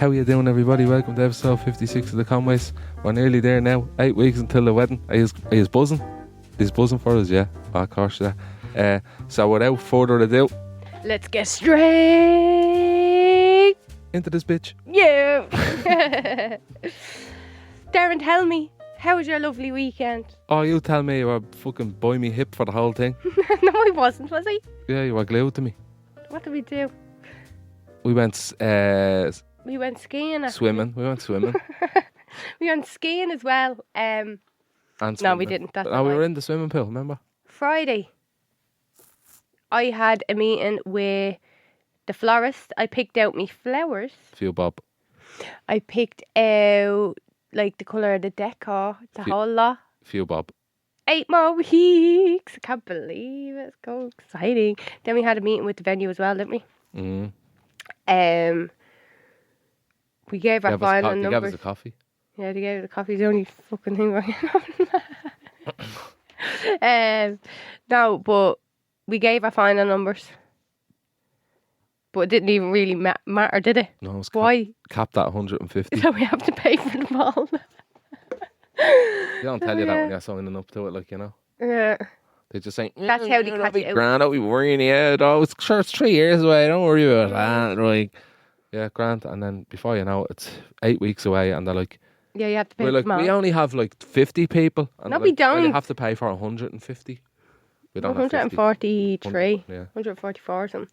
How are you doing, everybody? Welcome to episode 56 of TheConways. We're nearly there now. 8 weeks until the wedding. Are you buzzing? He's buzzing for us, yeah. Oh, of course, yeah. So without further ado, let's get straight into this bitch. Yeah. Darren, tell me, how was your lovely weekend? Oh, you tell me you were fucking by me hip for the whole thing. No, I wasn't, was I? Yeah, you were glued to me. What did we do? We went skiing. Swimming. We went swimming. We went skiing as well. And no, we didn't. We were in the swimming pool, remember? Friday, I had a meeting with the florist. I picked out me flowers. Few bob. I picked out like the colour of the decor, whole lot. Few bob. 8 more weeks. I can't believe it. It's so exciting. Then we had a meeting with the venue as well, didn't we? Mm. We gave our final numbers. They gave us a coffee. Yeah, they gave us a coffee. The only fucking thing we're no, but we gave our final numbers. But it didn't even really matter, did it? No, it was Why? Capped at 150. So we have to pay for them all. They don't tell you that when you're signing up to it, like, you know. Yeah. They just say, that's how they catch it out. Grand, don't be worrying you out. Oh, it's 3 years away. Don't worry about that. Like, yeah, grand. And then before you know, it's 8 weeks away, and they're like, yeah, you have to pay. We're like, we only have like 50 people. And no, we don't. You have to pay for 150. We don't 143. Yeah. 144 or something.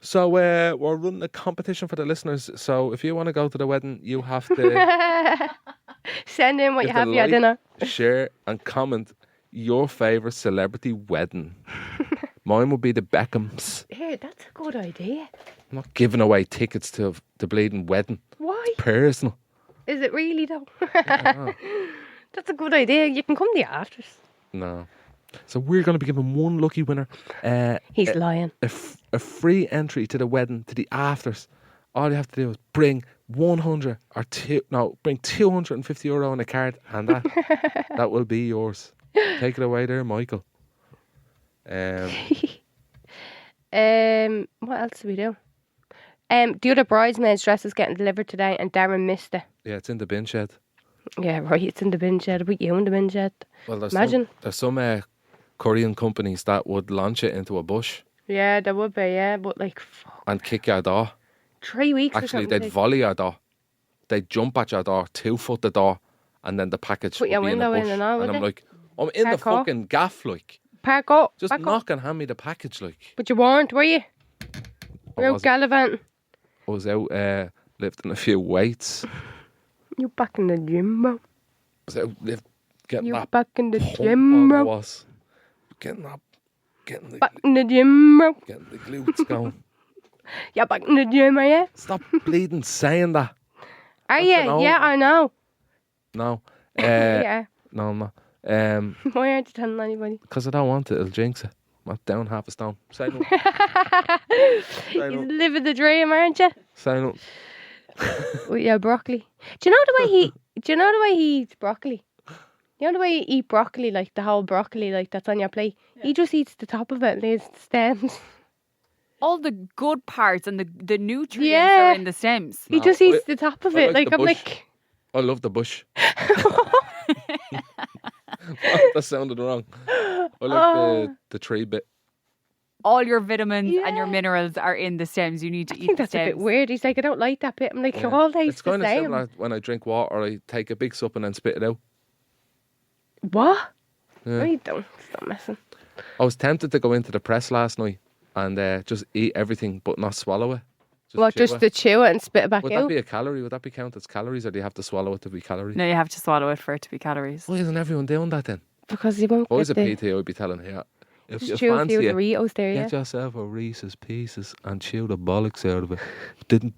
So we're running a competition for the listeners. So if you want to go to the wedding, you have to send in what you have for your dinner. Share and comment your favourite celebrity wedding. Mine would be the Beckhams. Yeah, that's a good idea. I'm not giving away tickets to the bleeding wedding. Why? It's personal. Is it really though? Yeah. That's a good idea. You can come the afters. No. So we're going to be giving one lucky winner. He's lying. A free entry to the wedding, to the afters. All you have to do is bring 250 euro on a card, and that will be yours. Take it away there, Michael. What else do we do? The other bridesmaid's dress is getting delivered today, and Darren missed it. Yeah, it's in the bin shed. Yeah, right. It's in the bin shed. About you in the bin shed. Well, there's some Korean companies that would launch it into a bush. Yeah, there would be. Yeah, but like, fuck. And kick your door. 3 weeks. Actually, they'd volley your door. They'd jump at your door, 2-foot the door, and then the package would be in a bush. In and all, and I'm like, I'm in the fucking gaff, like. Park up. Just knock and hand me the package, like. But you weren't, were you? You were out gallivanting. I was out lifting a few weights. You back in the gym, bro. I was out getting that back in the gym, bro. I was getting the back in the gym, bro. Getting the glutes going. You're back in the gym, are you? Stop bleeding saying that. Are you? Yeah, I know. No. Yeah. No, I'm not. Why aren't you telling anybody? Because I don't want it. It'll jinx it. I'm down half a stone. Say no. You're living the dream, aren't you? Say no. With your broccoli. Do you know the way he eats broccoli? You know the way you eat broccoli, like the whole broccoli, like that's on your plate? Yeah. He just eats the top of it and leaves the stems. All the good parts and the nutrients are in the stems. He just eats the top of it. Like I'm like... I love the bush. That sounded wrong. I like the tree bit. All your vitamins and your minerals are in the stems. You need to eat the stems. I think that's a bit weird. He's like, I don't like that bit. I'm like, all tastes it's kind the same. of similar when I drink water. I take a big sup and then spit it out. What? Yeah. No, you don't. Stop messing. I was tempted to go into the press last night and just eat everything but not swallow it. Just to chew it and spit it back out? Would that be a calorie? Would that be counted as calories, or do you have to swallow it to be calories? No, you have to swallow it for it to be calories. Why isn't everyone doing that then? Because you won't. Always a PT I would be telling here. If you fancy it, get yourself a Reese's Pieces and chew the bollocks out of it.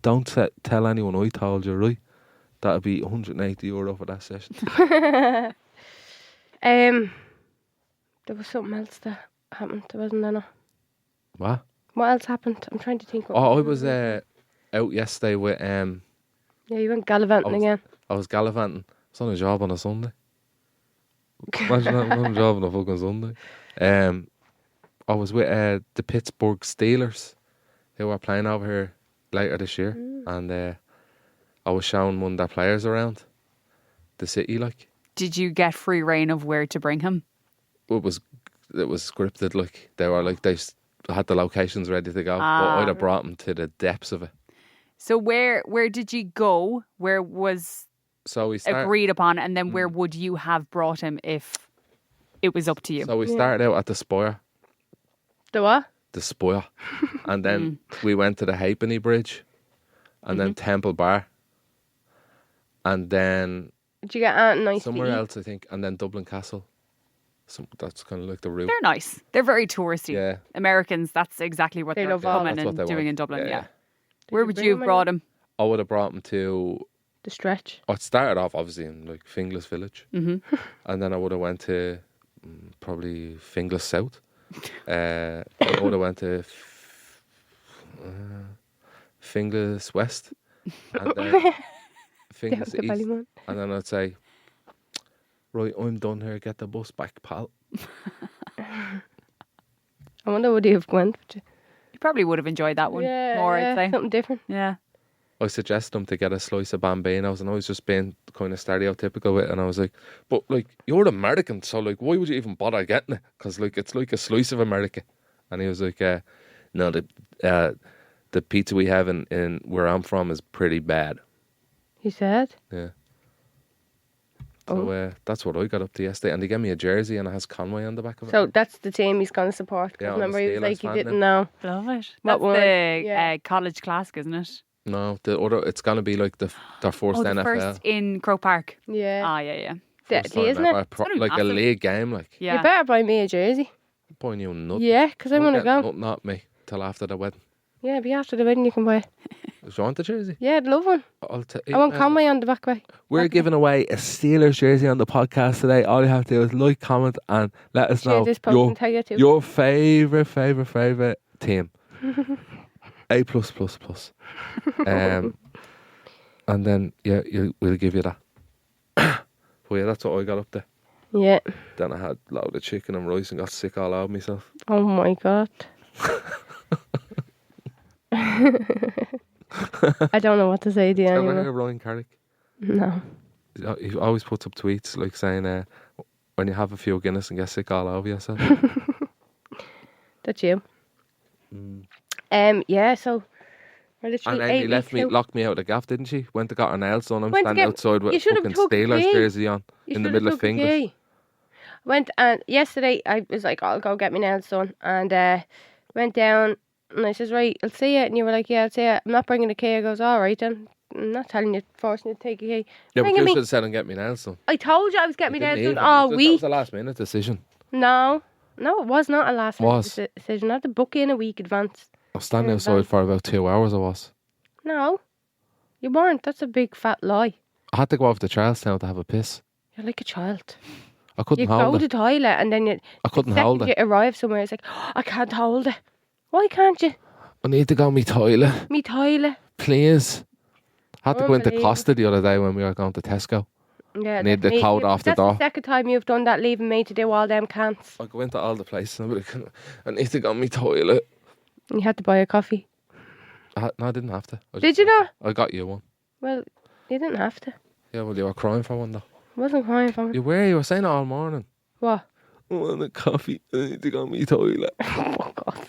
Don't tell anyone I told you, right? That'd be €180 for that session. There was something else that happened. There wasn't there? What? What else happened? I'm trying to think. I was out yesterday with Yeah, you went gallivanting again. I was gallivanting. I was on a job on a Sunday. Imagine that, on a job on a fucking Sunday. I was with the Pittsburgh Steelers, who are playing over here later this year, and I was showing one of their players around the city, like. Did you get free reign of where to bring him? It was scripted, like. They were like, they had the locations ready to go. But I'd have brought them to the depths of it. So where did you go? Where was agreed upon? And then where would you have brought him if it was up to you? So we started out at the Spire. The what? The Spire. And then we went to the Halfpenny Bridge. And then Temple Bar. And then... Did you get out nice somewhere else, I think. And then Dublin Castle. That's kind of like the route. They're nice. They're very touristy. Yeah. Americans, that's exactly what they're coming and doing in Dublin. Yeah. Where would you have brought him? I would have brought him to... The Stretch. I started off, obviously, in like Finglas Village. Mm-hmm. And then I would have went to probably Finglas South. I would have went to Finglas West. And then Finglas East. And then I'd say, right, I'm done here. Get the bus back, pal. I wonder would he have went. You probably would have enjoyed that one more, I'd say. Something different. Yeah. I suggested him to get a slice of Bambinos, and I was just being kind of stereotypical with it, and I was like, but like, you're American, so like, why would you even bother getting it? Because like, it's like a slice of America. And he was like, no, the pizza we have in where I'm from is pretty bad. He said? Yeah. So that's what I got up to yesterday, and they gave me a jersey and it has Conway on the back of it. So that's the team he's going to support. Yeah, remember, he was like, he didn't know. Love it. That's the College Classic, isn't it? No, the other. It's gonna be like their first NFL. First in Croke Park. Yeah. Ah, yeah. Isn't it? Like a league game, like. Yeah. You better buy me a jersey. Buying you nothing. Yeah, because I want to go. Not me till after the wedding. Yeah, be after the wedding you can buy it. Do you want the jersey? Yeah, I'd love one. I want Conway on the back way. We're giving away a Steelers jersey on the podcast today. All you have to do is like, comment, and let us know your favourite team. A+++. And then we'll give you that. Well, yeah, that's what I got up there. Yeah. Then I had a load of chicken and rice and got sick all over myself. Oh my god. I don't know what to say to you anymore. Ever heard of Ryan Carrick? No. He always puts up tweets like saying, when you have a few Guinness and get sick all over yourself. That's you. Yeah, so we're literally and Amy locked me out of the gaff, didn't she? Went to got her nails done. I'm standing outside with a fucking Steelers jersey on in the middle of Finglas. Went, and yesterday I was like, I'll go get my nails done, and went down and I says, right, I'll see you, and you were like, yeah, I'll see you. I'm not bringing the key. I goes, all right then. I'm not telling you, forcing you to take a key. Yeah, but you should have said and get me nails done. I told you I was getting my nails done all week. That was a last minute decision. No, it was not a last minute decision. I had to book in a week advance. I was standing outside for about 2 hours, I was. No, you weren't. That's a big fat lie. I had to go over to Charlestown to have a piss. You're like a child. I couldn't hold it. You go to the toilet and then I couldn't hold it. You arrive somewhere, it's like, I can't hold it. Why can't you? I need to go to me toilet. Me toilet. Please. I had to go into Costa the other day when we were going to Tesco. Yeah, need the code off the door. That's the second time you've done that, leaving me to do all them cants. I go into all the places and I'm like, I need to go to me toilet. You had to buy a coffee. No, I didn't have to. Did you not? I got you one. Well, you didn't have to. Yeah, well, you were crying for one though. I wasn't crying for one. You were saying it all morning. What? I want a coffee. I need to go to me toilet. Oh my god.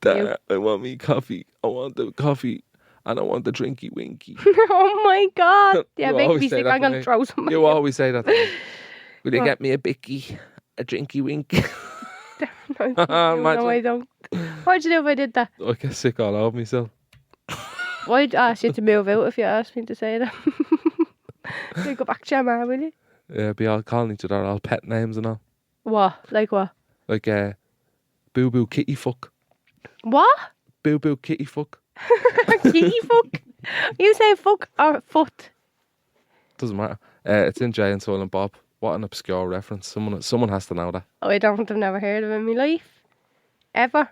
Dad, I want me coffee. I want the coffee. And I want the drinky winky. Oh my god. Yeah, make me sick. I'm going to throw some. You always say that to me. Will you get me a bicky? A drinky winky? No, I don't. What'd you do if I did that? I get sick all over myself. I'd ask you to move out if you asked me to say that. You go back to your man, will you? Yeah, be all calling each other all pet names and all. What? Like what? Like Boo Boo Kitty Fuck. What? Boo Boo Kitty Fuck. Kitty fuck? You say fuck or foot? Doesn't matter. It's in Jay and Silent Bob. What an obscure reference. Someone has to know that. Oh, I don't. I've never heard of it in my life. Ever.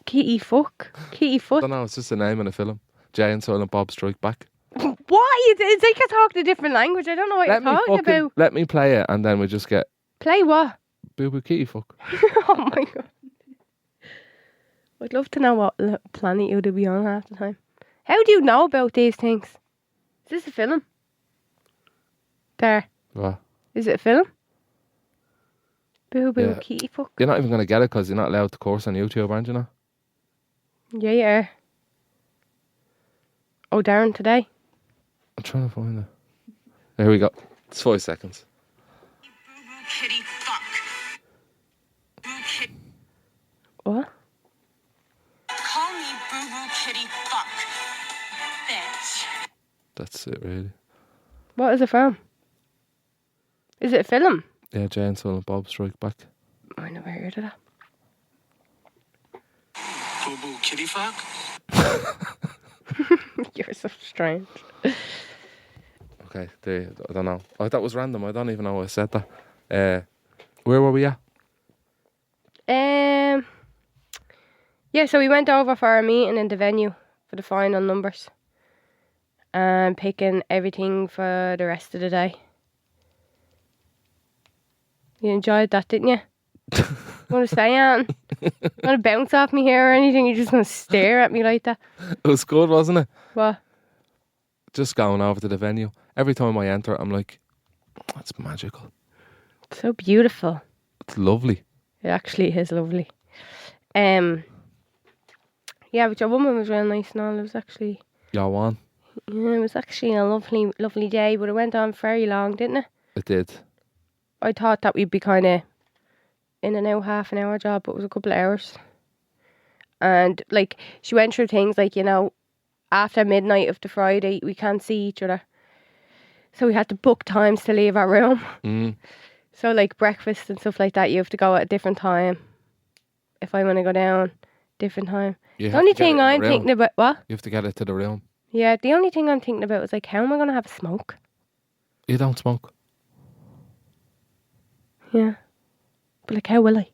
Kitty fuck? Kitty foot? I don't know, it's just a name in a film. Jay and Silent Bob Strike Back. What? It's like you're talking a different language. I don't know what you're talking about. Let me play it and then we just get... Play what? Boo Boo Kitty Fuck. Oh my god. I'd love to know what planet you'd be on half the time. How do you know about these things? Is this a film? There. What? Is it a film? Boo boo kitty fuck. You're not even going to get it because you're not allowed to course on YouTube, aren't you now? Yeah, you are. Oh, Darren, today. I'm trying to find it. There we go. It's 5 seconds. Boo boo kitty fuck. Boo kitty. What? Call me boo boo kitty fuck. Bitch. That's it, really. What is it from? Is it a film? Yeah, Jay and Silent Bob Strike Back. I never heard of that. Boo boo kitty fuck. You're so strange. Okay, I don't know. Oh, that was random. I don't even know why I said that. Where were we at? Yeah, so we went over for our meeting in the venue for the final numbers. And picking everything for the rest of the day. You enjoyed that, didn't you? Want to say anything? Want to bounce off me here or anything? You're just going to stare at me like that? It was good, wasn't it? What? Just going over to the venue. Every time I enter, I'm like, that's magical. So beautiful. It's lovely. It actually is lovely. Yeah, but your woman was real nice and all. It was actually... Your one? Yeah, it was actually a lovely, lovely day, but it went on very long, didn't it? It did. I thought that we'd be kind of in and out, half an hour job, but it was a couple of hours. And, like, she went through things like, you know, after midnight of the Friday, we can't see each other. So we had to book times to leave our room. Mm. So, like, breakfast and stuff like that, you have to go at a different time. If I want to go down, different time. The only thing I'm thinking about... What? You have to get it to the room. Yeah, the only thing I'm thinking about is, like, how am I going to have a smoke? You don't smoke. Yeah. But, like, how will I?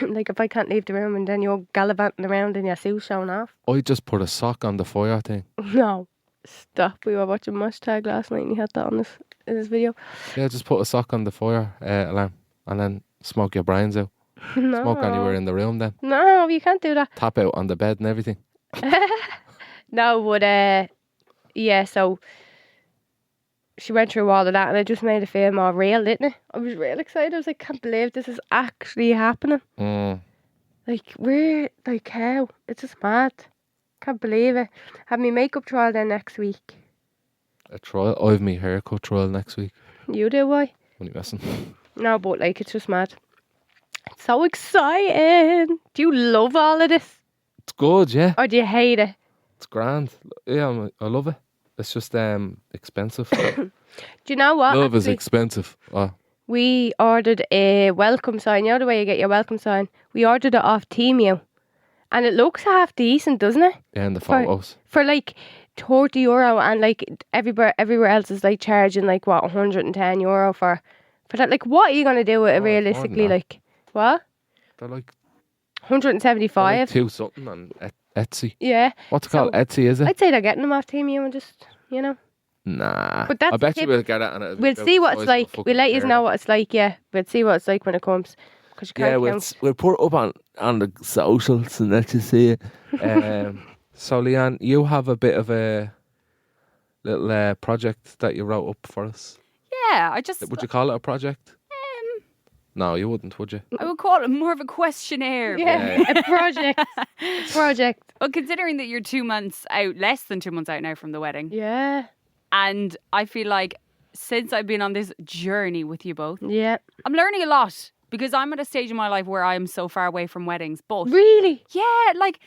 Like, if I can't leave the room and then you're gallivanting around in your suit showing off. I just put a sock on the fire thing. No. Stop. We were watching Hashtag last night and he had that on in this video. Yeah, just put a sock on the fire alarm and then smoke your brains out. No. Smoke anywhere in the room then. No, you can't do that. Tap out on the bed and everything. No, but yeah, so she went through all of that and it just made it feel more real, didn't it? I was real excited. I was like, can't believe this is actually happening. Like, we're like, how? It's just mad. Can't believe it. Have my makeup trial then next week. A trial? I have my haircut trial next week. You do, why? Only messing. No, but like, it's just mad. It's so exciting. Do you love all of this? It's good, yeah. Or do you hate it? It's grand. Yeah, I love it. It's just expensive. Do you know what? Love is expensive. Oh. We ordered a welcome sign. You know the way you get your welcome sign? We ordered it off Temu. And it looks half decent, doesn't it? Yeah, in the photos. For like €30 and like everywhere else is like charging like what, €110 for that. Like, what are you going to do with it realistically? Like, what? They're like 175. Like 2 something on Etsy. Yeah. What's it called? Etsy, is it? I'd say they're getting them off Temu and just, you know. Nah. But that's I bet you we'll get it. And we'll see what it's like. We'll let you know what it's like, yeah. We'll see what it's like when it comes. Cause you can't we'll put it up on the socials and let you see it. So, Leanne, you have a bit of a little project that you wrote up for us. Yeah, Would you call it a project? No, you wouldn't, would you? I would call it more of a questionnaire. Yeah, a project. Project. Well, considering that you're 2 months out, less than 2 months out now from the wedding. Yeah. And I feel like since I've been on this journey with you both, yeah, I'm learning a lot because I'm at a stage in my life where I am so far away from weddings. But really? Yeah, like,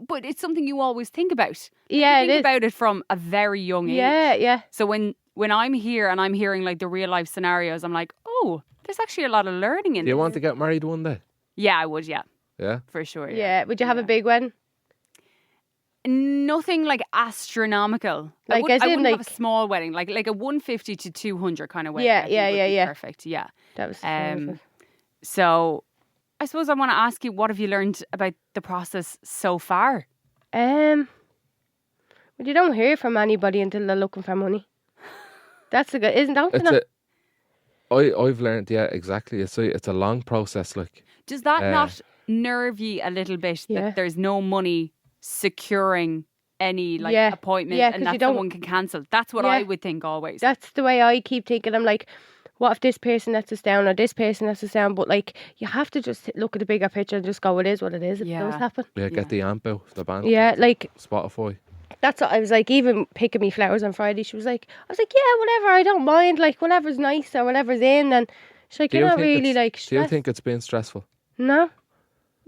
but it's something you always think about. Yeah, you think about it from a very young age. Yeah, yeah. So when I'm here and I'm hearing like the real life scenarios, I'm like, oh, there's actually a lot of learning in this. Do you want to get married one day? Yeah, I would, yeah. Yeah? For sure, yeah. Yeah, would you have a big wedding? Nothing like astronomical. Like, I wouldn't have a small wedding, like a 150 to 200 kind of wedding. Yeah. Perfect, yeah. That was so I suppose I want to ask you, what have you learned about the process so far? Well, you don't hear from anybody until they're looking for money. That's a good, isn't that? I've learned, yeah, exactly. It's a long process, like. Does that not nerve you a little bit that there's no money securing any appointment and that someone can cancel? That's what I would think always. That's the way I keep thinking. I'm like, what if this person lets us down or this person lets us down? But like, you have to just look at the bigger picture and just go, it is what it is. If it does happen. Yeah, get the amp out, the band. Yeah, like Spotify. That's what I was like, even picking me flowers on Friday, I was like, yeah, whatever, I don't mind, like, whatever's nice or whatever's in. And she's like, you're not really like stressed. Do you think it's been stressful? No,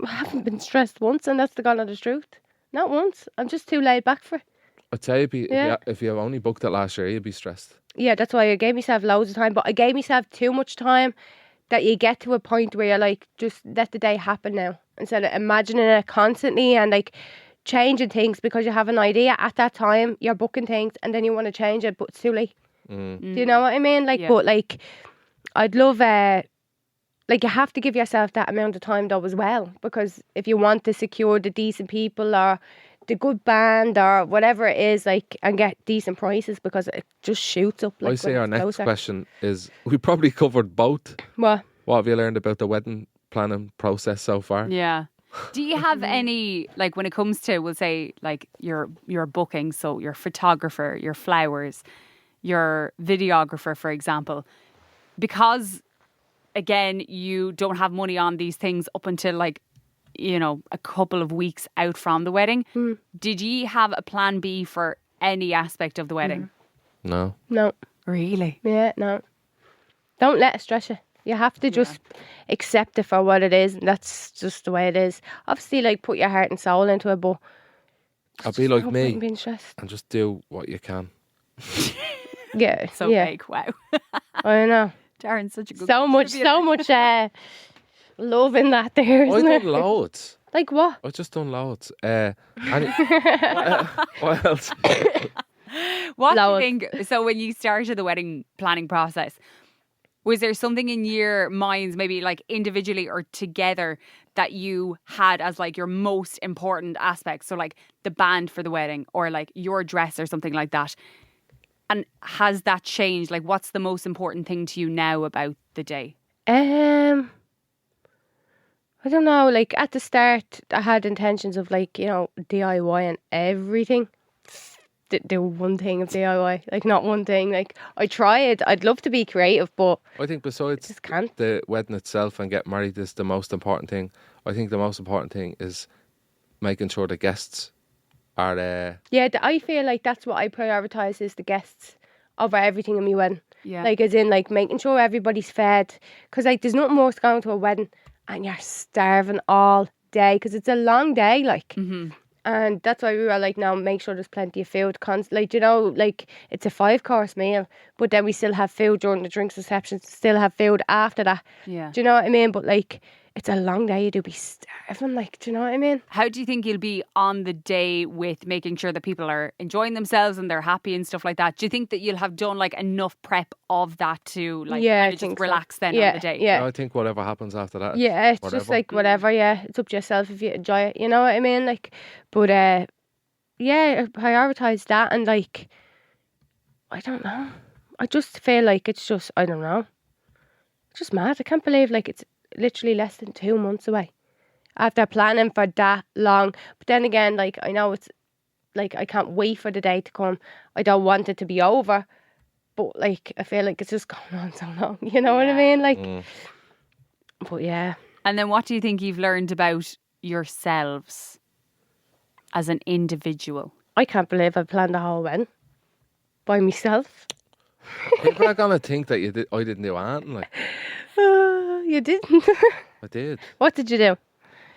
I haven't been stressed once, and that's the God honest truth. Not once. I'm just too laid back for it. I'd say if you only booked it last year, you'd be stressed. Yeah, that's why I gave myself loads of time, but I gave myself too much time that you get to a point where you're like, just let the day happen now, instead of imagining it constantly and like changing things because you have an idea at that time, you're booking things and then you want to change it, but it's too late. Do you know what I mean? Like, but like, I'd love, like, you have to give yourself that amount of time though as well, because if you want to secure the decent people or the good band or whatever it is, like, and get decent prices, because it just shoots up. Like, I say our next question is, we probably covered both. What have you learned about the wedding planning process so far? Yeah. Do you have any, like, when it comes to, we'll say, like, your booking, so your photographer, your flowers, your videographer, for example, because, again, you don't have money on these things up until, like, you know, a couple of weeks out from the wedding. Did you have a plan B for any aspect of the wedding? No. Really? Yeah, no. Don't let it stress you. You have to just accept it for what it is, and that's just the way it is. Obviously, like, put your heart and soul into it, but I'll be like me being stressed and just do what you can. Yeah. So fake, wow. I know. Darren's such a good so much love in that there, isn't I've done loads. Like what? I've just done loads. What else? What do you think? So when you started the wedding planning process, was there something in your minds, maybe like individually or together, that you had as like your most important aspect? So like the band for the wedding or like your dress or something like that. And has that changed? Like, what's the most important thing to you now about the day? I don't know. Like, at the start, I had intentions of, like, you know, DIY and everything. Do one thing of DIY, like, not one thing. Like, I tried. I'd love to be creative, but I think besides just can't. The wedding itself and getting married is the most important thing. I think the most important thing is making sure the guests are I feel like that's what I prioritise, is the guests over everything in my wedding. Yeah. Like, as in, like, making sure everybody's fed. Because, like, there's nothing worse going to a wedding and you're starving all day, because it's a long day, like. And that's why we were like, now make sure there's plenty of food. Like, you know, like, it's a 5-course meal, but then we still have food during the drinks reception, still have food after that. Yeah. Do you know what I mean? But, like, it's a long day. You do be starving, like, do you know what I mean? How do you think you'll be on the day with making sure that people are enjoying themselves and they're happy and stuff like that? Do you think that you'll have done like enough prep of that to like kind of just relax then on the day? Yeah. I think whatever happens after that. Yeah, it's just like whatever, it's up to yourself if you enjoy it, you know what I mean? Like, but I prioritise that, and like, I don't know. I just feel like it's just, I don't know. It's just mad. I can't believe like it's literally less than 2 months away after planning for that long. But then again, like, I know it's like, I can't wait for the day to come. I don't want it to be over, but like, I feel like it's just going on so long, you know what I mean? Like, but yeah. And then what do you think you've learned about yourselves as an individual? I can't believe I planned the whole wedding by myself. People are gonna think that I didn't do anything. Like, you didn't. I did. What did you do?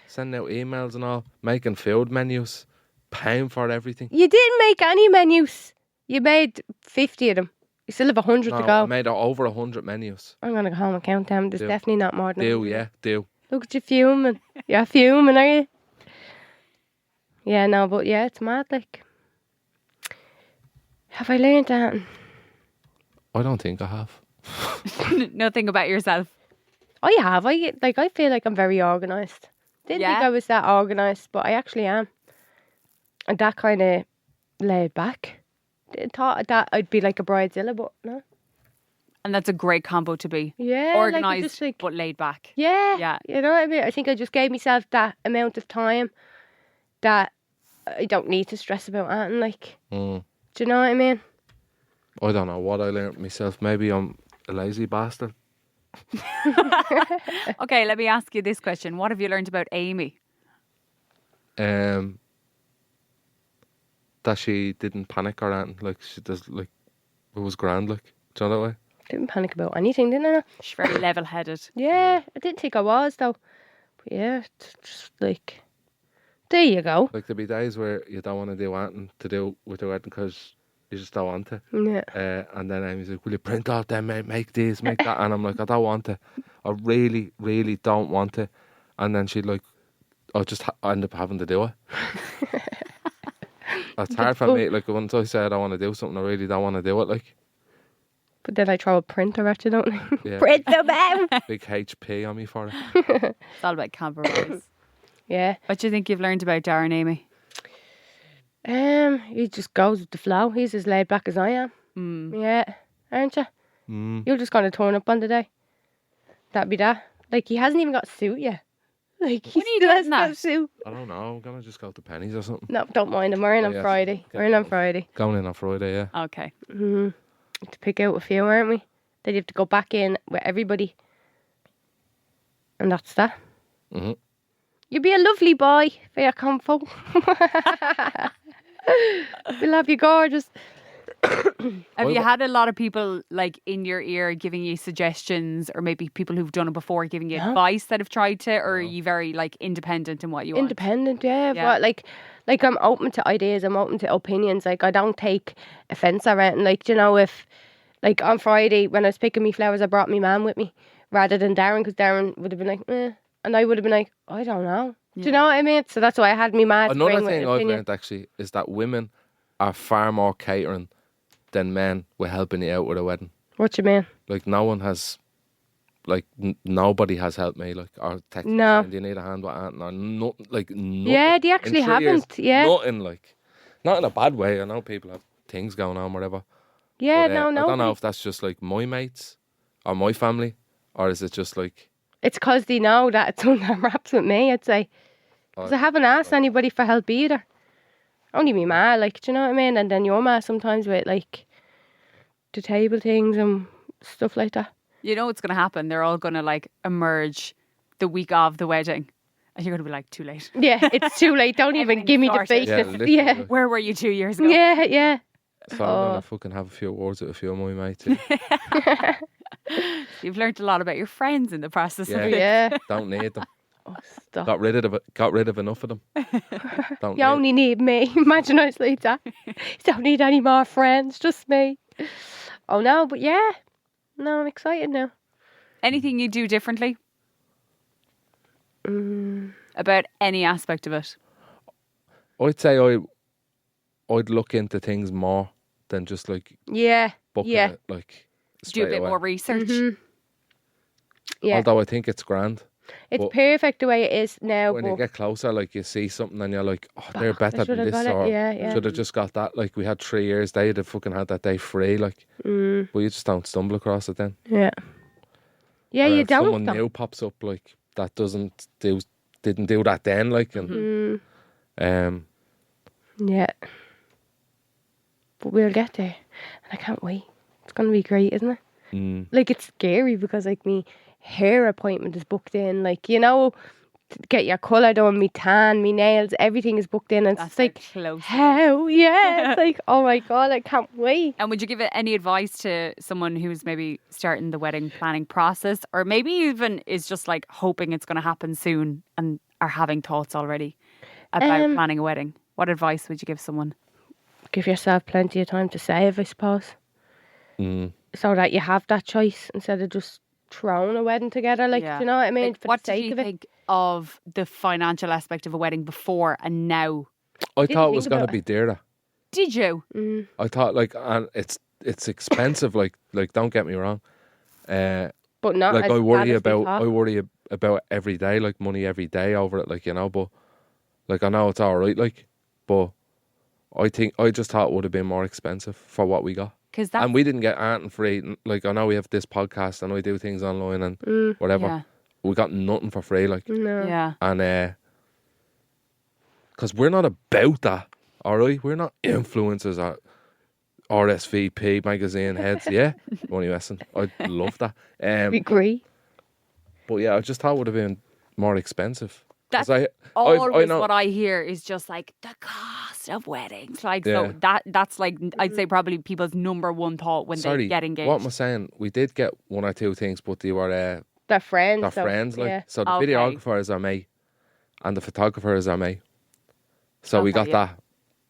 Sending out emails and all, making food menus, paying for everything. You didn't make any menus. You made 50 of them. You still have 100 to go. I made over 100 menus. I'm gonna go home and count them. There's definitely not more than that. Do. Look at you fuming. You're fuming, are you? Yeah, no, but yeah, it's mad. Like, have I learned that? I don't think I have. Nothing about yourself. I have. I feel like I'm very organised. Didn't think I was that organised, but I actually am. And that kind of laid back. I thought that I'd be like a bridezilla, but no. And that's a great combo to be. Yeah. Organised, just, like, but laid back. Yeah. Yeah. You know what I mean? I think I just gave myself that amount of time that I don't need to stress about anything. Like, do you know what I mean? I don't know what I learned myself. Maybe I'm a lazy bastard. Okay, let me ask you this question. What have you learned about Amy? That she didn't panic or anything. Like, she does, like, it was grand, like. Do you know that way? Didn't panic about anything, didn't I? She's very level-headed. Yeah, I didn't think I was, though. But yeah, it's just like, there you go. Like, there'll be days where you don't want to do anything to do with the wedding because you just don't want to. Yeah. And then Amy's like, will you print out them, mate? Make this, make that. And I'm like, I don't want to. I really, really don't want to. And then she'd like, I'll just end up having to do it. It's hard for me. Like, once I say I don't want to do something, I really don't want to do it. Like, but then I throw a printer at you, don't I? Yeah. Print them out! Big HP on me for it. It's all about compromise. Yeah. What do you think you've learned about Darren, Amy? He just goes with the flow. He's as laid back as I am. Yeah, aren't you? You're just going to turn up on the day. That'd be that. Like, he hasn't even got a suit yet. Like, he When are you still getting hasn't got a that? suit. I don't know. I'm going to just go to Penny's or something. No, don't mind him. We're in on yeah. Friday. We're in on Friday. Going in on Friday, yeah. Okay. To pick out a few, aren't we? Then you have to go back in with everybody. And that's that. Mm-hmm. You'd be a lovely boy for your comfort. We'll have you gorgeous. Have you had a lot of people like in your ear giving you suggestions, or maybe people who've done it before giving you advice that have tried to, or are you very like independent in what you want? Independent, yeah. Yeah. But like I'm open to ideas. I'm open to opinions. Like, I don't take offence or anything. Like, you know, if like on Friday when I was picking me flowers, I brought my man with me rather than Darren, because Darren would have been like, and I would have been like, I don't know. Do you know what I mean? So that's why I had me man. Another thing I've learned actually is that women are far more catering than men with helping you out with a wedding. What you mean? Like, no one has, like, nobody has helped me. Like, or text me No. saying, do you need a hand with anything? Or nothing, like, nothing. Yeah, they actually In 3 years, haven't. Yeah. Nothing, like, not in a bad way. I know people have things going on, whatever. Yeah, But, no. I don't know if that's just like my mates or my family, or is it just like... It's because they know that it's under wraps with me, I'd say. Because I haven't asked anybody for help either. Only me ma, like, do you know what I mean? And then your ma sometimes with, like, the table things and stuff like that. You know what's going to happen? They're all going to like emerge the week of the wedding. And you're going to be like, too late. Yeah, it's too late. Don't even give me the Everything's fakeness. sorted. Yeah, Yeah. literally. Where were you 2 years ago? Yeah, yeah. So I'm going to fucking have a few words with a few of my mates. You've learned a lot about your friends in the process of Yeah. it. Yeah. Don't need them. Oh, stop. Got rid of enough of them. Don't You need only need me. Imagine I was like that. You don't need any more friends, just me. Oh no, but yeah. No, I'm excited now. Anything you do differently? About any aspect of it? I'd say I'd look into things more than just like Yeah. booking Yeah. it like Do a straight bit away. more research? Yeah. Although I think it's grand. It's but perfect the way it is now. When you But get closer, like you see something and you're like, oh, they're better than should've this, got it. or Yeah, yeah. should have just got that. Like, we had 3 years, they'd have fucking had that day free, like. But you just don't stumble across it then. yeah. Yeah, Or you if don't. someone though. new pops up, like, that didn't do that then, like, and Yeah. But we'll get there. And I can't wait. It's going to be great, isn't it? Like, it's scary because, like, me hair appointment is booked in. Like, you know, to get your colour done, me tan, me nails, everything is booked in. And That's it's like, close. how? Yeah. It's like, oh my God, I can't wait. And would you give it any advice to someone who's maybe starting the wedding planning process, or maybe even is just like hoping it's going to happen soon and are having thoughts already about planning a wedding? What advice would you give someone? Give yourself plenty of time to save, I suppose. So that you have that choice instead of just throwing a wedding together. Like, Yeah. do you know what I mean? Like, For what the did sake you of it. think of the financial aspect of a wedding before and now? I Didn't thought it think was going to about be dearer. Did you? I thought, like, and it's expensive, like don't get me wrong. But not Like, as I worry bad as we about thought. every day, like money every day over it, like, you know, but like, I know it's all right, like, but I just thought it would have been more expensive for what we got. Because that's... And we didn't get anything free. Like, I know we have this podcast and I do things online and whatever. Yeah. We got nothing for free, like. No. Yeah. And because we're not about that, all right? We're not influencers or RSVP magazine heads. Yeah, only messing. I'd love that. We agree. But yeah, I just thought it would have been more expensive. That's 'Cause always know, what I hear is just like the cost of weddings. Like, Yeah. so that's like, I'd say probably people's number one thought when they get engaged. What am I saying? We did get one or two things, but they were They're friends. they're though. friends. Like, Yeah. so the Okay. videographer is our mate, and the photographer is our mate. So we Okay, got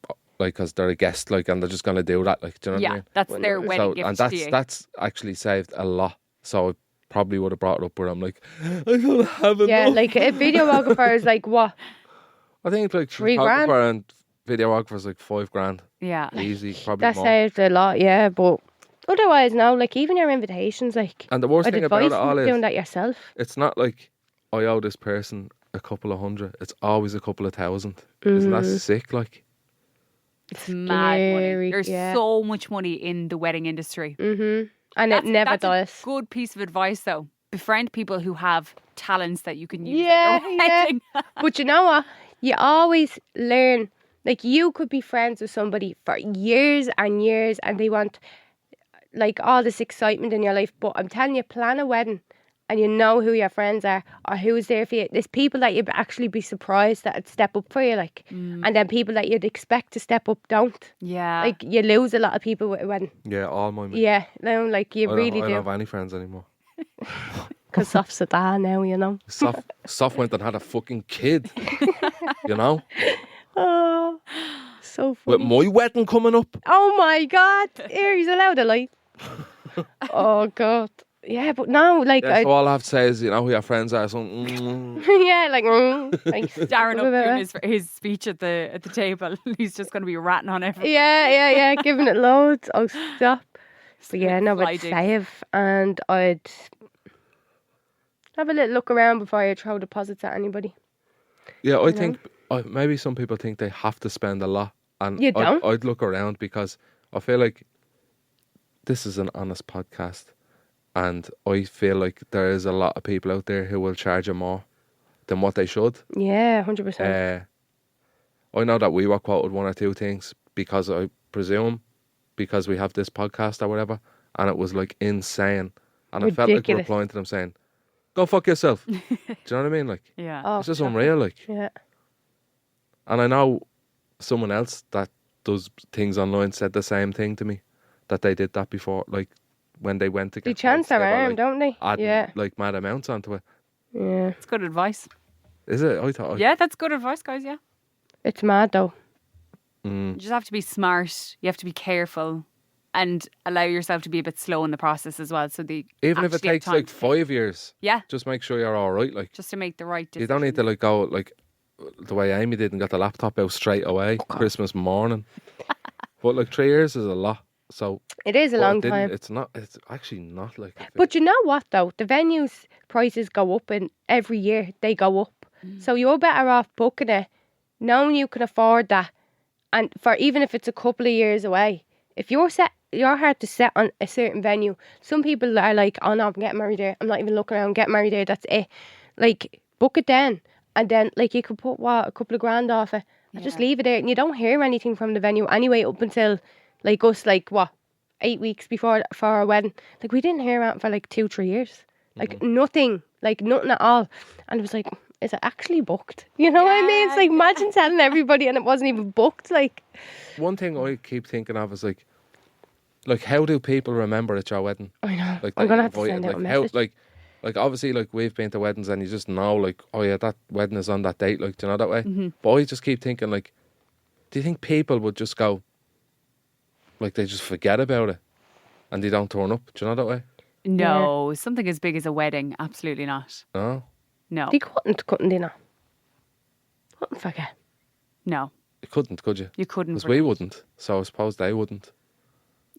that, like, because they're a guest, like, and they're just gonna do that, like, do you know what I Yeah, mean? that's their wedding gift and to you. that's actually saved a lot. So I probably would have brought it up where I'm like, I don't have enough. Yeah, like a videographer is like what? I think like $3,000? photographer and videographer is like $5,000. Yeah. Easy, probably That more. saved a lot, yeah. But otherwise, no. Like even your invitations, like And the worst I'd thing about advise it all doing is, that yourself. it's not like I owe this person a couple of hundred. It's always a couple of thousand. Isn't that sick? Like, It's mad money. Scary, There's yeah. so much money in the wedding industry. And it never that's does. a good piece of advice, though. Befriend people who have talents that you can use Yeah, at your yeah. wedding. But you know what? You always learn. Like you could be friends with somebody for years and years, and they want like all this excitement in your life. But I'm telling you, plan a wedding, and you know who your friends are or who's there for you. There's people that you'd actually be surprised that'd step up for you, like, and then people that you'd expect to step up don't. Yeah. Like you lose a lot of people with a wedding. yeah, all my mates. Yeah, no, like you really I don't do. have any friends anymore. Because Soft's a dad now, you know. Soft went and had a fucking kid. You know? Oh, so With funny. my wedding coming up. Oh my God! Here he's allowed a light. Oh God! Yeah, but no, like Yeah, so all I have to say is, you know who your friends are. So, yeah, like Darren up doing his speech at the table. He's just going to be ratting on everything. yeah, giving it loads. Oh, stop. But yeah, no, but Sliding. save, and I'd have a little look around before I throw deposits at anybody. yeah, I think maybe some people think they have to spend a lot, and You don't? I'd look around because I feel like this is an honest podcast, and I feel like there is a lot of people out there who will charge you more than what they should. Yeah, 100%. I know that we were quoted one or two things because I presume because we have this podcast or whatever, and it was like insane, and I felt like Ridiculous. replying to them saying, "Go fuck yourself." Do you know what I mean? Like, Yeah. Oh, it's just shocking. unreal. Like, Yeah. and I know someone else that does things online said the same thing to me, that they did that before, like when they went to They get chance quotes, their were, arm, like, don't they? adding, Yeah. like mad amounts onto it. Yeah. It's good advice. Is it? I thought. Yeah, that's good advice, guys. Yeah. It's mad though. You just have to be smart. You have to be careful and allow yourself to be a bit slow in the process as well. So Even if it actually have takes time like to 5 years, Yeah. just make sure you're all right. Like, Just to make the right decision. you don't need to like go like the way Amy did and got the laptop out straight away Christmas morning. But like 3 years is a lot. So It is a but long it didn't- time. It's not. It's actually not like. I feel. But you know what though? The venues prices go up, and every year they go up. So you're better off booking it, knowing you can afford that, and for even if it's a couple of years away. If you're hard to set on a certain venue. Some people are like, "Oh no, I'm getting married there. I'm not even looking around. Get married there. That's it." Like book it then, and then like you could put a couple of grand off it, and just leave it there, and you don't hear anything from the venue anyway up until like us, like 8 weeks before for our wedding. Like we didn't hear out for like 2-3 years. Like nothing at all. And it was like, is it actually booked? You know what I mean? It's like imagine telling everybody and it wasn't even booked. Like One thing I keep thinking of is like how do people remember it's your wedding? I know. Like I'm that gonna you have to send invited, out a like how message. like obviously like we've been to weddings and you just know like, oh yeah, that wedding is on that date, like, do you know that way? But I just keep thinking like, do you think people would just go like they just forget about it and they don't turn up? Do you know that way? No, something as big as a wedding, absolutely not. No, No, They couldn't they not? Couldn't forget. no, you couldn't, could you? you couldn't. Because we wouldn't, so I suppose they wouldn't.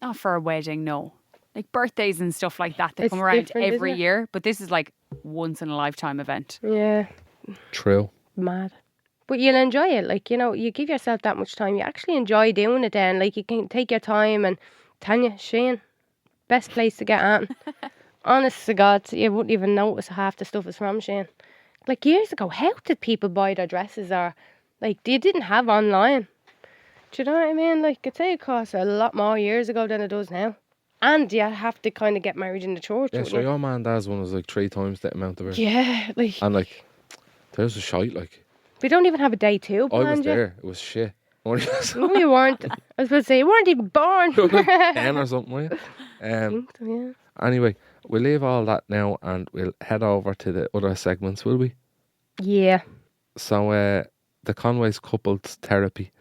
Not for a wedding, no. Like birthdays and stuff like that, they It's come around different, isn't every it? year. But this is like once in a lifetime event. Yeah. True. Mad. But you'll enjoy it. Like, you know, you give yourself that much time. You actually enjoy doing it then. Like you can take your time and Tanya, Shane, best place to get on. Honest to God, you wouldn't even notice half the stuff is from Shane. Like years ago, how did people buy their dresses? Or like they didn't have online. Do you know what I mean? Like I'd say it cost a lot more years ago than it does now. And you have to kind of get married in the church. Yeah, so your man dad's one was like 3 times that amount of it. Yeah, like. And like, there's a shite like. We don't even have a day 2 planned. I was there. It was shit. No, you weren't. I was about to say you weren't even born. 10 or something, were you? I think so, yeah. Anyway, we'll leave all that now and we'll head over to the other segments, will we? Yeah. So, the Conways couples therapy.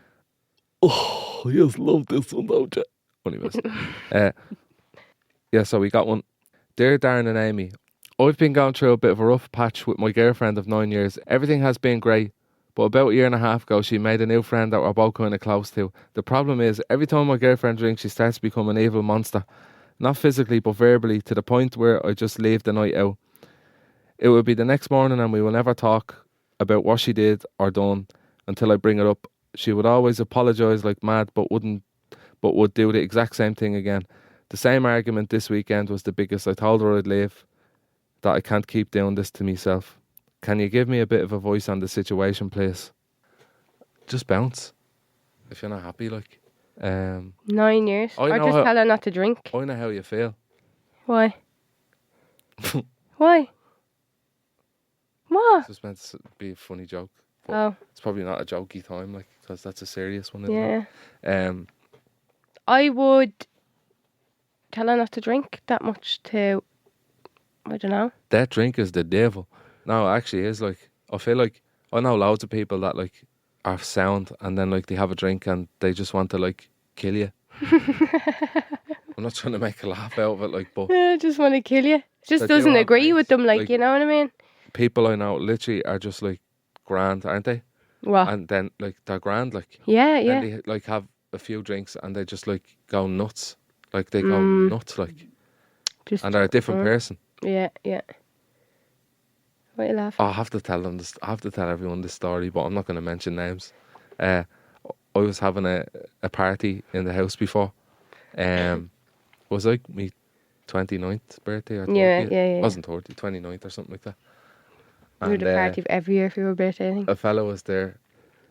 Oh, you just love this one, don't you? Only miss. Yeah, so we got one. Dear Darren and Amy, I've been going through a bit of a rough patch with my girlfriend of 9 years. Everything has been great, but about a year and a half ago, she made a new friend that we're both kind of close to. The problem is, every time my girlfriend drinks, she starts to become an evil monster. Not physically, but verbally, to the point where I just leave the night out. It will be the next morning and we will never talk about what she did or done until I bring it up. She would always apologise like mad, but would do the exact same thing again. The same argument this weekend was the biggest. I told her I'd leave, that I can't keep doing this to myself. Can you give me a bit of a voice on the situation, please? Just bounce if you're not happy, like. 9 years. I Or know just how- tell her not to drink. I know how you feel. Why? Why? What? It's just meant to be a funny joke. But Oh, it's probably not a jokey time, like, because that's a serious one, isn't yeah. it? I would tell her not to drink that much to, I don't know. That drink is the devil. No, it actually is, like, I feel like I know loads of people that, like, are sound and then, like, they have a drink and they just want to, like, kill you. I'm not trying to make a laugh out of it, like, but I just want to kill you. Just They do doesn't have agree drinks, with them, like, like- you know what I mean? people I know literally are just, like, grand, aren't they? What? And then, like, they're grand, like, Yeah, yeah. then they, like, have a few drinks and they just, like, go nuts. Like, they go nuts, like, Just, and they're a different person. Yeah, yeah. Why are you laughing? I have to tell them this. I have to tell everyone this story, but I'm not going to mention names. I was having a party in the house before. It was like me 29th birthday or 30th. Yeah. It wasn't 30, 29th or something like that. We do the party every year for your birthday, I think. A fella was there,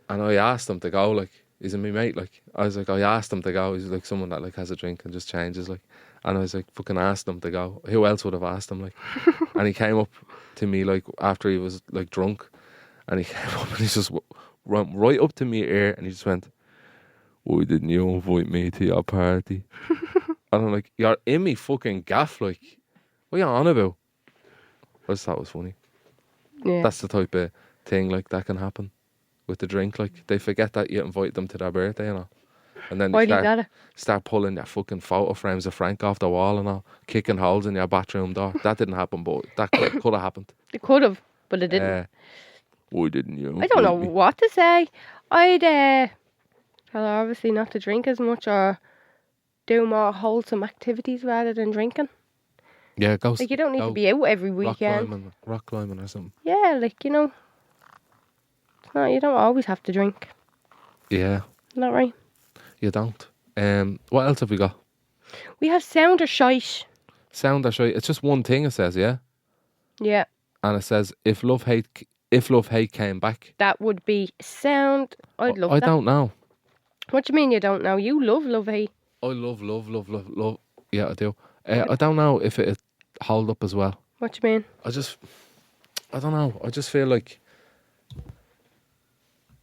and I asked him to go. Like, he's my mate. Like, I was like, I asked him to go. He's like someone that, like, has a drink and just changes. Like, and I was like, fucking asked him to go. Who else would have asked him? Like, and he came up to me, like, after he was, like, drunk, and he came up and he just ran right up to me ear and he just went, "Why didn't you invite me to your party?" And I'm like, "You're in me fucking gaff, like, what are you on about?" I just thought it was funny. Yeah. That's the type of thing, like, that can happen with the drink. Like, they forget that you invite them to their birthday and all. And then Why they do that? start pulling their fucking photo frames of Frank off the wall and all, kicking holes in your bathroom door. That didn't happen, but that could have happened. It could have, but it didn't. Why didn't you? I don't know invite me? what to say. I'd tell her obviously not to drink as much or do more wholesome activities rather than drinking. Yeah, go. Like, you don't need go to be out every rock weekend. climbing or something. Yeah, like, you know. No, you don't always have to drink. Yeah, Not right. you don't. What else have we got? We have sound or shite. Sound or shite? It's just one thing. It says, yeah, Yeah, and it says if love hate came back. that would be sound. I'd love I that. don't know. What do you mean you don't know? You love hate. I love. Yeah, I do. I don't know if it hold up as well. What do you mean? I don't know. I just feel like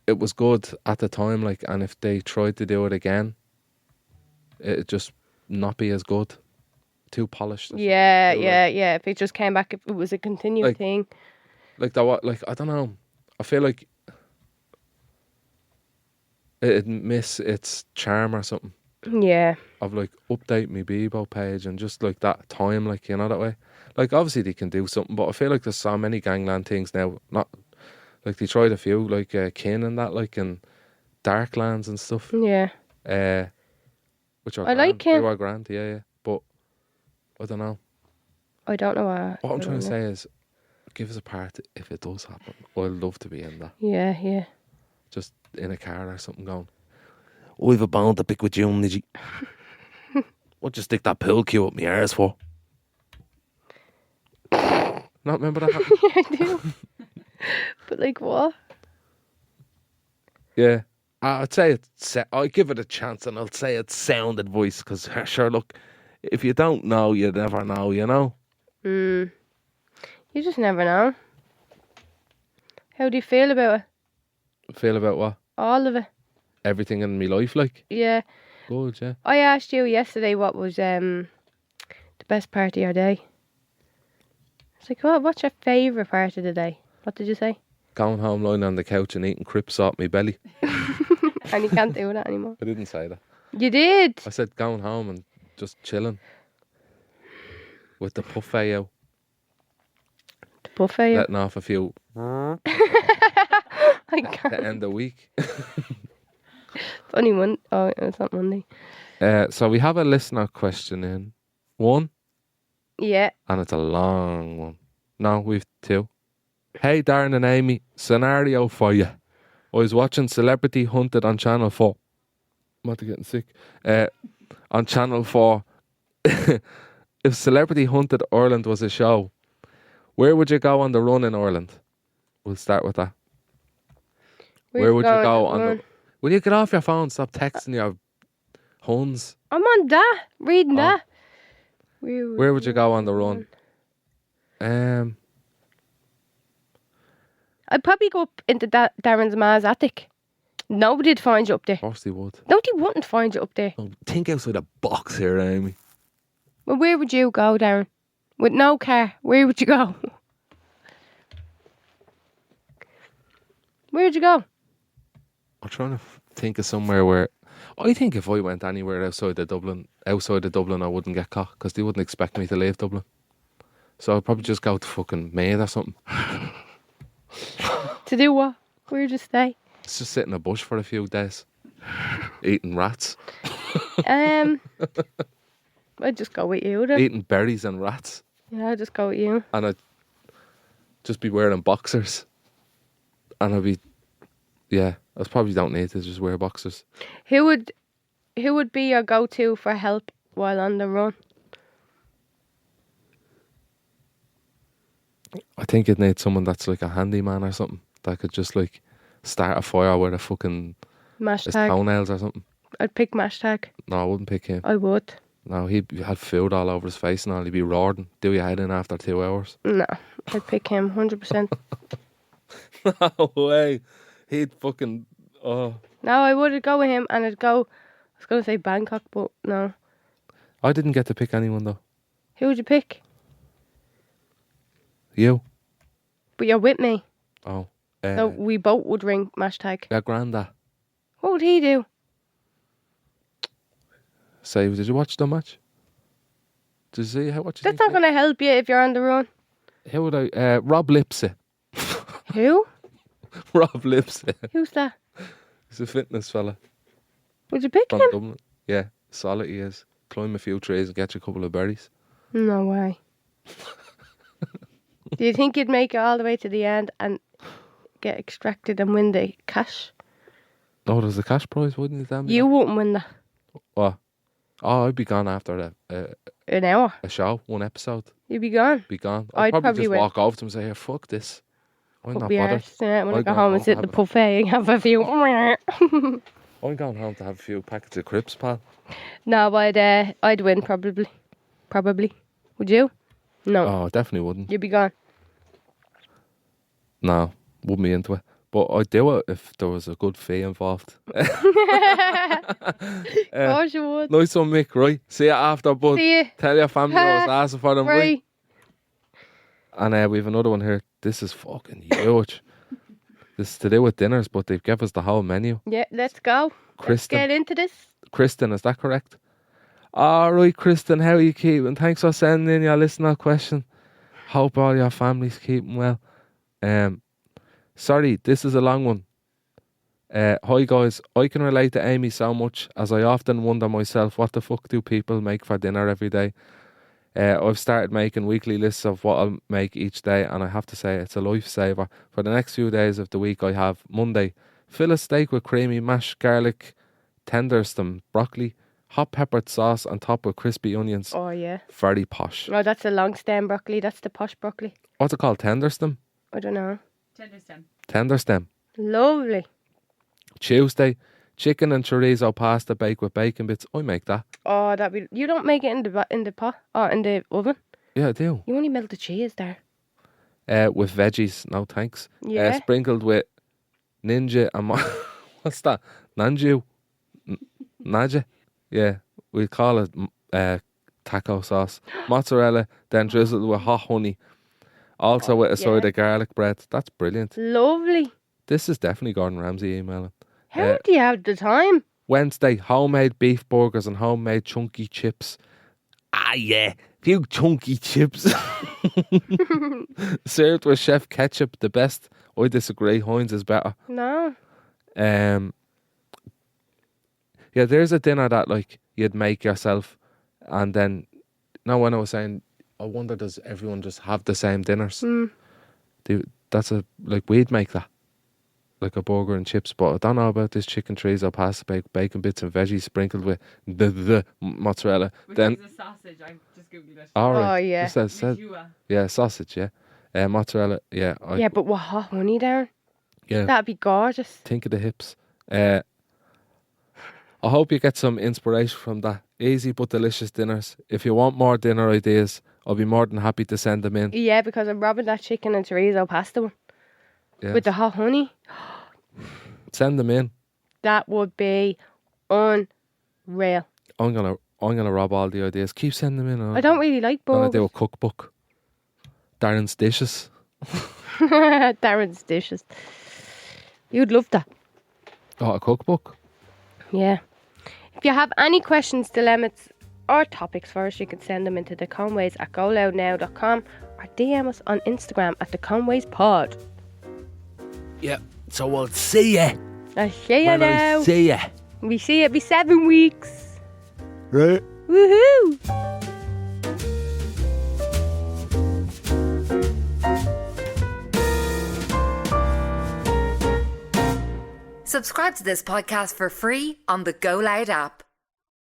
it was good at the time, like, and if they tried to do it again, it'd just not be as good. Too polished. Yeah, feel yeah. If it just came back, if it was a continued Like- thing. Like that. What? Like, I don't know. I feel like it'd miss its charm or something. Yeah. Of, like, update me Bebo page and just, like, that time, like, you know, that way. Like, obviously they can do something, but I feel like there's so many gangland things now. Not like they tried a few, like Kin and that, like, and Darklands and stuff. Yeah. Which are I like grand. Kin. They were grand, yeah. But I don't know. I don't know What I'm trying to say is, give us a part if it does happen. I'd love to be in that. Yeah. Just in a car or something going, "I've a bone to pick with you, Nidgy." What'd you stick that pool cue up my arse for? Not remember that? Yeah, I do. But like what? Yeah. I'd say I'd give it a chance and I'll say it's sound advice because, sure, look, if you don't know, you never know, you know? You just never know. How do you feel about it? Feel about what? All of it. Everything in my life, like? Yeah. Good, yeah. I asked you yesterday what was the best part of your day. It's like, what's your favourite part of the day? What did you say? Going home, lying on the couch and eating crisps off my belly. And you can't do that anymore. I didn't say that. You did. I said going home and just chilling with the buffet out. The buffet. Letting off a few I can't. to end the week. Funny one. Oh, it's not Monday. So we have a listener question in. One. Yeah. And it's a long one. No, we've two. Hey, Darren and Amy, scenario for you. I was watching Celebrity Hunted on Channel 4. I'm about to getting sick. On Channel 4. If Celebrity Hunted Ireland was a show, where would you go on the run in Ireland? We'll start with that. Where would you go on the... Will you get off your phone? Stop texting your Huns. I'm on that. Reading that. Where would you go on the run? I'd probably go up into Darren's ma's attic. Nobody'd find you up there. Of course they would. Nobody wouldn't find you up there. Oh, think outside the box here, Amy. Well, where would you go, Darren? With no car, where would you go? Where'd you go? I'm trying to think of somewhere where... I think if I went anywhere outside of Dublin, I wouldn't get caught because they wouldn't expect me to leave Dublin. So I'd probably just go to fucking Maid or something. To do what? Where'd you stay? It's just sit in a bush for a few days. Eating rats. I'd just go with you then. Eating berries and rats. Yeah, I'd just go with you. And I'd just be wearing boxers. And I'd be... Yeah, I probably don't need to just wear boxers. Who would be your go-to for help while on the run? I think you'd need someone that's like a handyman or something that could just like start a fire with a fucking Mash his tag. toenails or something. I'd pick Mash tag. No, I wouldn't pick him. I would. No, he had food all over his face and all. He'd be roaring. Do your head in after 2 hours. No, I'd pick him 100%. No way. He'd fucking... Oh. No, I would go with him and I'd go... I was going to say Bangkok, but no. I didn't get to pick anyone though. Who would you pick? You. But you're with me. Oh. So we both would ring Mash tag. Your granda. What would he do? Say, did you watch the match? Did you see how much? That's not going to help you if you're on the run. How would I... Rob Lipsy. Who? Rob Lipsy. Who's that? He's a fitness fella. Would you pick From him? Dublin. Yeah, solid he is. Climb a few trees and get you a couple of berries. No way. Do you think you'd make it all the way to the end and get extracted and win the cash? No, there's a cash prize, wouldn't you? Damn You wouldn't win that. What? Oh, I'd be gone after An hour. a show, one episode. You'd be gone. Be gone. I'd I'd probably just win. walk over to him and say, "Here, fuck this. I'm Would not be bothered. arse. Yeah, when I I'd go go home and home sit to in the have buffet and have a few. I'm going home to have a few packets of crisps, pal." No, but I'd win probably. Probably. Would you? No. Oh, I definitely wouldn't. You'd be gone. No, wouldn't be into it. But I'd do it if there was a good fee involved. Of course you would. Nice one, Mick, right? See you after, bud. See you. Tell your family I was asking for them, right? Right. And we have another one here. This is fucking huge. This is to do with dinners, but they've given us the whole menu. Yeah, let's go. Kristen. Let's get into this. Kristen, is that correct? All right, Kristen, how are you keeping? Thanks for sending in your listener question. Hope all your family's keeping well. Sorry, this is a long one. Hi guys, I can relate to Amy so much as I often wonder myself, what the fuck do people make for dinner every day? I've started making weekly lists of what I'll make each day, and I have to say it's a lifesaver. For the next few days of the week, I have Monday, fill a steak with creamy mashed garlic, tender some broccoli, hot peppered sauce on top with crispy onions. Oh, yeah. Very posh. Oh, that's a long stem broccoli. That's the posh broccoli. What's it called? Tender stem? I don't know. Tender stem. Lovely. Tuesday, chicken and chorizo pasta baked with bacon bits. I make that. Oh, you don't make it in the pot or in the oven. Yeah, I do. You only melt the cheese there. With veggies, no thanks. Yeah. Sprinkled with ninja and what's that? Nanju? Naja? Yeah, we call it taco sauce. Mozzarella, then drizzled with hot honey. Also with a side of garlic bread. That's brilliant. Lovely. This is definitely Gordon Ramsay emailing. How do you have the time? Wednesday, homemade beef burgers and homemade chunky chips. Ah, yeah. Few chunky chips. Served with chef ketchup, the best. I disagree. Heinz is better. No. Yeah, there's a dinner that like you'd make yourself, and then when I was saying, I wonder does everyone just have the same dinners? We'd make that, like a burger and chips. But I don't know about this chicken chorizo pasta baked bacon bits and veggies sprinkled with the mozzarella. Which then is a sausage. I just googled it. all right, Oh, yeah. Yeah, sausage. Yeah, mozzarella. Yeah, Yeah, but with hot honey there. yeah. That'd be gorgeous. Think of the hips. I hope you get some inspiration from that. Easy but delicious dinners. If you want more dinner ideas, I'll be more than happy to send them in. Yeah, because I'm robbing that chicken and chorizo pasta one. Yeah. With the hot honey. Send them in. That would be unreal. I'm gonna rob all the ideas. Keep sending them in. I don't really like I'm gonna burgers. do a cookbook. Darren's dishes. Darren's dishes. You'd love that. Oh, a cookbook. Yeah. If you have any questions, dilemmas, or topics for us, you can send them into TheConways at GoLoudNow.com or DM us on Instagram at TheConwaysPod. Yeah. So I'll see ya. I see you now. See ya. We see it be 7 weeks. Right. Woohoo! Subscribe to this podcast for free on the GoLoud app.